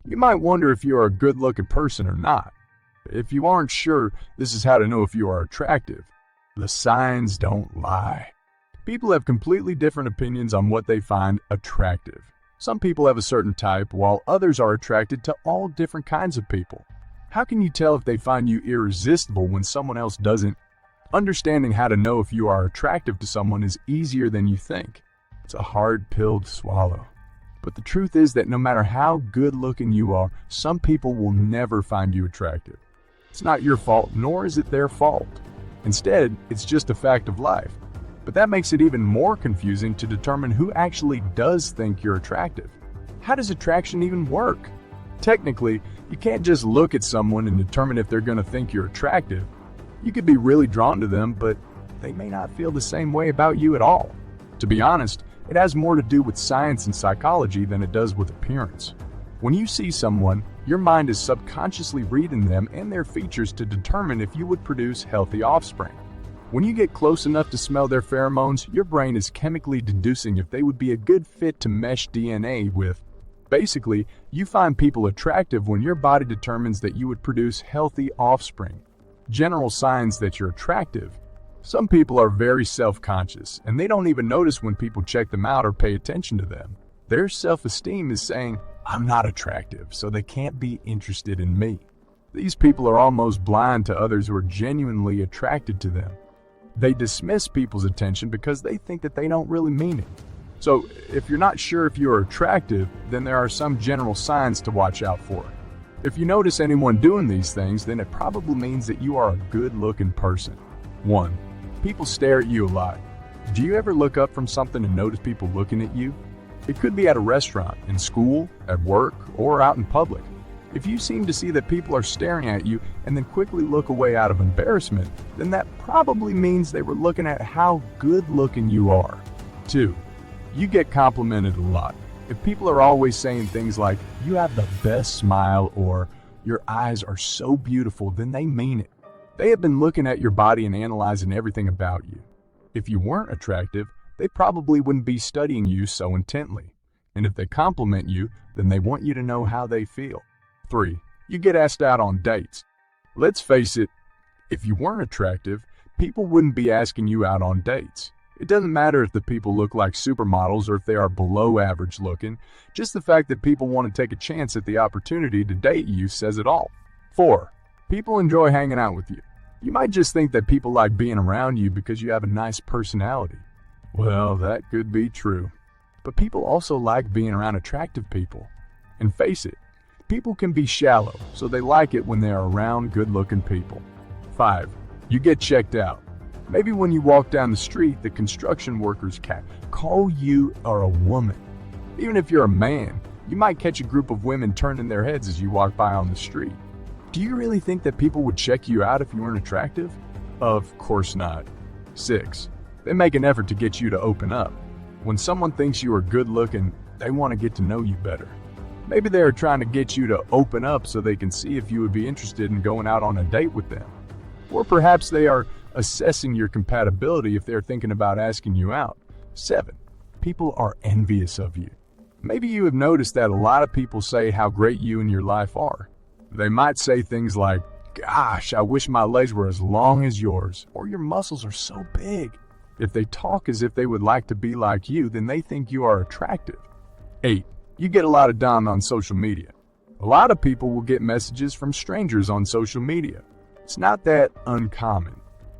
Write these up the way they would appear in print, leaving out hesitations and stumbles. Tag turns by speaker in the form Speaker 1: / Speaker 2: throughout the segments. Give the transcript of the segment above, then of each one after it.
Speaker 1: You might wonder if you are a good-looking person or not. If you aren't sure, this is how to know if you are attractive. The signs don't lie. People have completely different opinions on what they find attractive. Some people have a certain type, while others are attracted to all different kinds of people. How can you tell if they find you irresistible when someone else doesn't? Understanding how to know if you are attractive to someone is easier than you think. It's a hard pill to swallow. But the truth is that no matter how good-looking you are, some people will never find you attractive. It's not your fault, nor is it their fault. Instead, it's just a fact of life. But that makes it even more confusing to determine who actually does think you're attractive. How does attraction even work? Technically, you can't just look at someone and determine if they're going to think you're attractive. You could be really drawn to them, but they may not feel the same way about you at all. To be honest, it has more to do with science and psychology than it does with appearance. When you see someone, your mind is subconsciously reading them and their features to determine if you would produce healthy offspring. When you get close enough to smell their pheromones, your brain is chemically deducing if they would be a good fit to mesh DNA with. Basically, you find people attractive when your body determines that you would produce healthy offspring. General signs that you're attractive. Some people are very self-conscious, and they don't even notice when people check them out or pay attention to them. Their self-esteem is saying, "I'm not attractive, so they can't be interested in me." These people are almost blind to others who are genuinely attracted to them. They dismiss people's attention because they think that they don't really mean it. So, if you're not sure if you are attractive, then there are some general signs to watch out for. If you notice anyone doing these things, then it probably means that you are a good-looking person. 1. People stare at you a lot. Do you ever look up from something and notice people looking at you? It could be at a restaurant, in school, at work, or out in public. If you seem to see that people are staring at you and then quickly look away out of embarrassment, then that probably means they were looking at how good-looking you are. 2. You get complimented a lot. If people are always saying things like, "You have the best smile," or "Your eyes are so beautiful," then they mean it. They have been looking at your body and analyzing everything about you. If you weren't attractive, they probably wouldn't be studying you so intently. And if they compliment you, then they want you to know how they feel. 3. You get asked out on dates. Let's face it, if you weren't attractive, people wouldn't be asking you out on dates. It doesn't matter if the people look like supermodels or if they are below average looking. Just the fact that people want to take a chance at the opportunity to date you says it all. 4. People enjoy hanging out with you. You might just think that people like being around you because you have a nice personality. Well, that could be true. But people also like being around attractive people. And face it, people can be shallow, so they like it when they are around good-looking people. 5. You get checked out. Maybe when you walk down the street, the construction workers call you a woman. Even if you're a man, you might catch a group of women turning their heads as you walk by on the street. Do you really think that people would check you out if you weren't attractive? Of course not. 6. They make an effort to get you to open up. When someone thinks you are good looking, they want to get to know you better. Maybe they are trying to get you to open up so they can see if you would be interested in going out on a date with them. Or perhaps they are assessing your compatibility if they're thinking about asking you out. 7. People are envious of you. Maybe you have noticed that a lot of people say how great you and your life are. They might say things like, "Gosh, I wish my legs were as long as yours," or "Your muscles are so big." If they talk as if they would like to be like you, then they think you are attractive. 8. You get a lot of done on social media. A lot of people will get messages from strangers on social media. It's not that uncommon.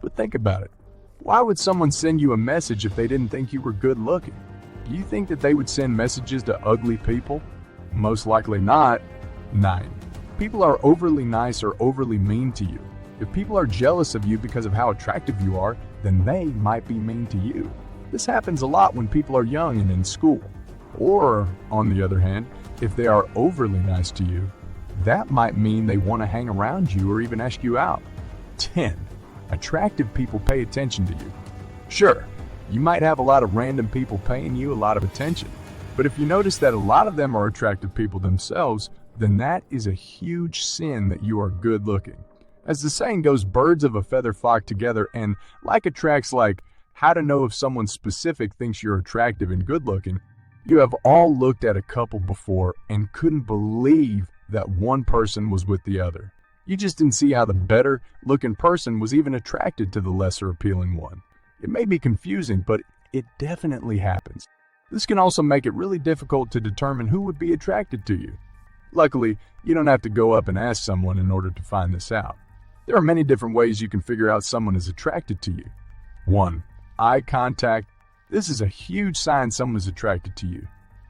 Speaker 1: But think about it. Why would someone send you a message if they didn't think you were good looking? Do you think that they would send messages to ugly people? Most likely not. 9. People are overly nice or overly mean to you. If people are jealous of you because of how attractive you are, then they might be mean to you. This happens a lot when people are young and in school. Or, on the other hand, if they are overly nice to you, that might mean they want to hang around you or even ask you out. 10. Attractive people pay attention to you. Sure, you might have a lot of random people paying you a lot of attention, but if you notice that a lot of them are attractive people themselves, then that is a huge sin that you are good looking. As the saying goes, birds of a feather flock together, and like attracts like, how to know if someone specific thinks you're attractive and good looking, You have all looked at a couple before and couldn't believe that one person was with the other. You just didn't see how the better looking person was even attracted to the lesser appealing one. It may be confusing, but it definitely happens. This can also make it really difficult to determine who would be attracted to you. Luckily, you don't have to go up and ask someone in order to find this out. There are many different ways you can figure out someone is attracted to you. 1. Eye contact. This is a huge sign someone is attracted to you.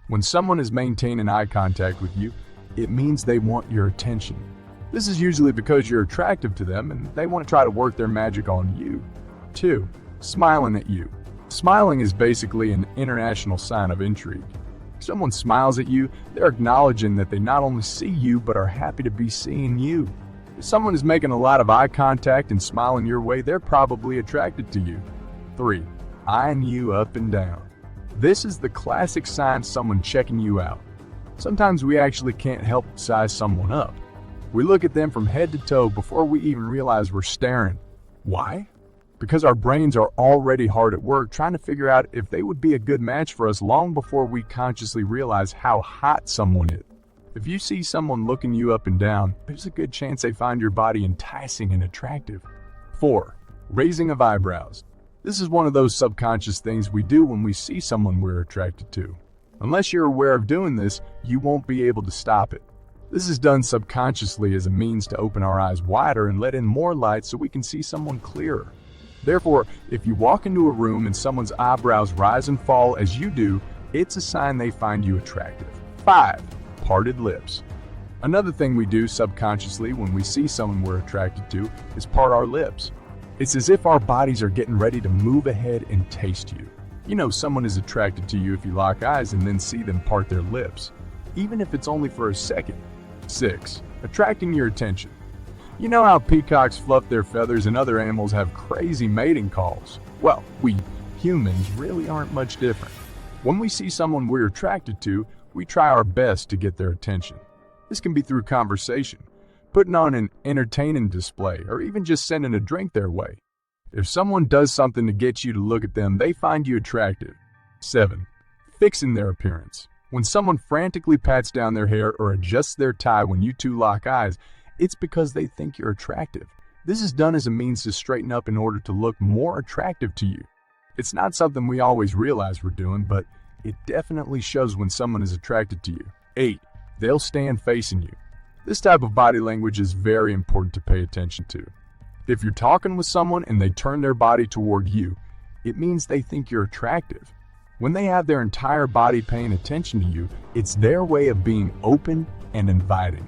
Speaker 1: When someone is maintaining eye contact with you, it means they want your attention. This is usually because you're attractive to them and they want to try to work their magic on you. 2. Smiling at you. Smiling is basically an international sign of intrigue. If someone smiles at you, they're acknowledging that they not only see you but are happy to be seeing you. If someone is making a lot of eye contact and smiling your way, they're probably attracted to you. 3. Eyeing you up and down. This is the classic sign of someone checking you out. Sometimes we actually can't help but size someone up. We look at them from head to toe before we even realize we're staring. Why? Because our brains are already hard at work trying to figure out if they would be a good match for us long before we consciously realize how hot someone is. If you see someone looking you up and down, there's a good chance they find your body enticing and attractive. 4. Raising of eyebrows. This is one of those subconscious things we do when we see someone we're attracted to. Unless you're aware of doing this, you won't be able to stop it. This is done subconsciously as a means to open our eyes wider and let in more light so we can see someone clearer. Therefore, if you walk into a room and someone's eyebrows rise and fall as you do, it's a sign they find you attractive. 5. Parted lips. Another thing we do subconsciously when we see someone we're attracted to is part our lips. It's as if our bodies are getting ready to move ahead and taste you. You know someone is attracted to you if you lock eyes and then see them part their lips, even if it's only for a second. 6. Attracting your attention. You know how peacocks fluff their feathers and other animals have crazy mating calls? Well, we humans really aren't much different. When we see someone we're attracted to, we try our best to get their attention. This can be through conversation, putting on an entertaining display, or even just sending a drink their way. If someone does something to get you to look at them, they find you attractive. 7. Fixing their appearance. When someone frantically pats down their hair or adjusts their tie when you two lock eyes, it's because they think you're attractive. This is done as a means to straighten up in order to look more attractive to you. It's not something we always realize we're doing, but it definitely shows when someone is attracted to you. 8. They'll stand facing you. This type of body language is very important to pay attention to. If you're talking with someone and they turn their body toward you, it means they think you're attractive. When they have their entire body paying attention to you, it's their way of being open and inviting.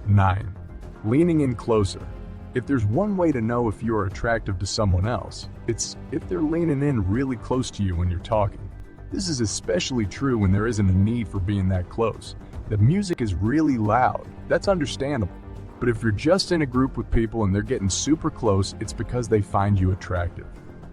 Speaker 1: 9. Leaning in closer. If there's one way to know if you're attractive to someone else, it's if they're leaning in really close to you when you're talking. This is especially true when there isn't a need for being that close. The music is really loud. That's understandable. But if you're just in a group with people and they're getting super close, it's because they find you attractive.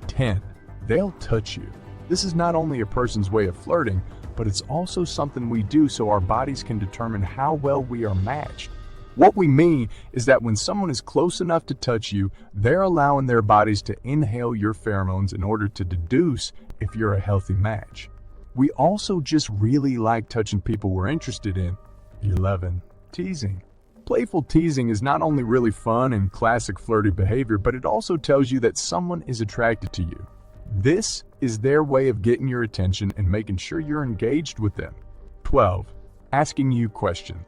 Speaker 1: 10. They'll touch you. This is not only a person's way of flirting, but it's also something we do so our bodies can determine how well we are matched. What we mean is that when someone is close enough to touch you, they're allowing their bodies to inhale your pheromones in order to deduce if you're a healthy match. We also just really like touching people we're interested in. 11. Teasing. Playful teasing is not only really fun and classic flirty behavior, but it also tells you that someone is attracted to you. This is their way of getting your attention and making sure you're engaged with them. 12. Asking you questions.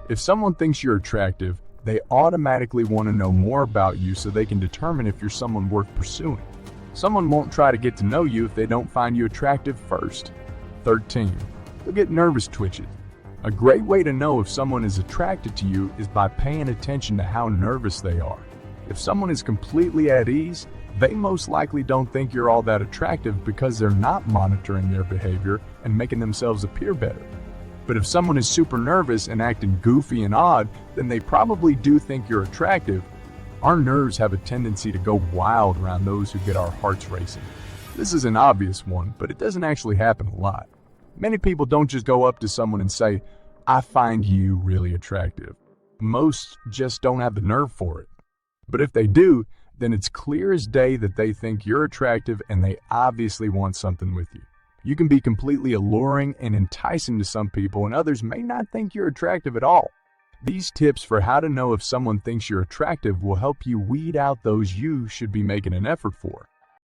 Speaker 1: If someone thinks you're attractive, they automatically want to know more about you so they can determine if you're someone worth pursuing. Someone won't try to get to know you if they don't find you attractive first. 13. They'll get nervous twitches. A great way to know if someone is attracted to you is by paying attention to how nervous they are. If someone is completely at ease, they most likely don't think you're all that attractive because they're not monitoring their behavior and making themselves appear better. But if someone is super nervous and acting goofy and odd, then they probably do think you're attractive. Our nerves have a tendency to go wild around those who get our hearts racing. This is an obvious one, but it doesn't actually happen a lot. Many people don't just go up to someone and say, "I find you really attractive." Most just don't have the nerve for it. But if they do, then it's clear as day that they think you're attractive and they obviously want something with you. You can be completely alluring and enticing to some people, and others may not think you're attractive at all. These tips for how to know if someone thinks you're attractive will help you weed out those you should be making an effort for.